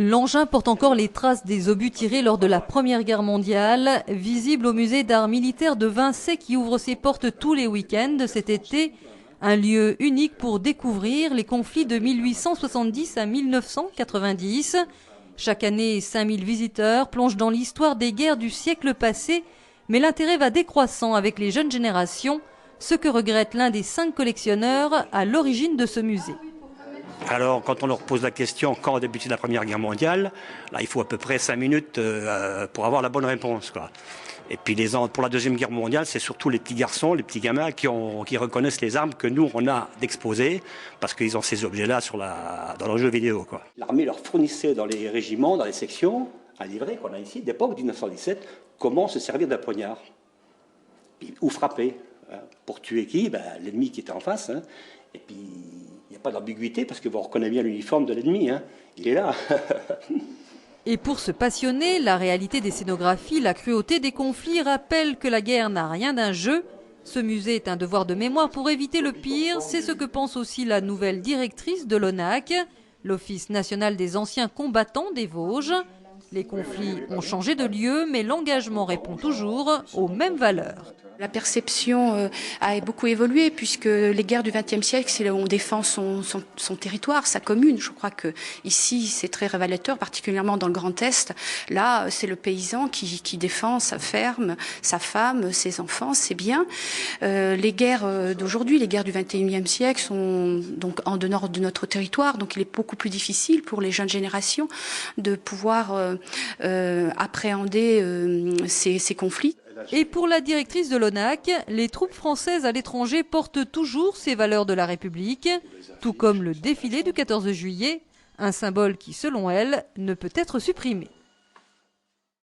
L'engin porte encore les traces des obus tirés lors de la Première Guerre mondiale, visible au musée d'art militaire de Vinçay qui ouvre ses portes tous les week-ends cet été. Un lieu unique pour découvrir les conflits de 1870 à 1990. Chaque année, 5000 visiteurs plongent dans l'histoire des guerres du siècle passé, mais l'intérêt va décroissant avec les jeunes générations, ce que regrette l'un des 5 collectionneurs à l'origine de ce musée. Alors, quand on leur pose la question quand a débuté la Première Guerre mondiale, là, il faut à peu près 5 minutes pour avoir la bonne réponse, quoi. Et puis pour la Deuxième Guerre mondiale, c'est surtout les petits garçons, les petits gamins qui reconnaissent les armes que nous, on a d'exposer, parce qu'ils ont ces objets-là dans leurs jeux vidéo, quoi. L'armée leur fournissait dans les régiments, dans les sections, un livret qu'on a ici, d'époque 1917, comment se servir d'un poignard. Ou frapper. Pour tuer qui? L'ennemi qui était en face. Hein. Et puis, il n'y a pas d'ambiguïté, parce que vous reconnaissez bien l'uniforme de l'ennemi. Hein. Il est là. Et pour se passionner, la réalité des scénographies, la cruauté des conflits rappellent que la guerre n'a rien d'un jeu. Ce musée est un devoir de mémoire pour éviter le pire. C'est ce que pense aussi la nouvelle directrice de l'ONAC, l'Office national des anciens combattants des Vosges. Les conflits ont changé de lieu, mais l'engagement répond toujours aux mêmes valeurs. La perception a beaucoup évolué puisque les guerres du XXe siècle, c'est là où on défend son territoire, sa commune. Je crois que ici, c'est très révélateur, particulièrement dans le Grand Est. Là, c'est le paysan qui défend sa ferme, sa femme, ses enfants, ses biens. Les guerres d'aujourd'hui, les guerres du XXIe siècle sont donc en dehors de notre territoire. Donc, il est beaucoup plus difficile pour les jeunes générations de pouvoir appréhender ces conflits. Et pour la directrice de l'ONAC, les troupes françaises à l'étranger portent toujours ces valeurs de la République, tout comme le défilé du 14 juillet, un symbole qui, selon elle, ne peut être supprimé.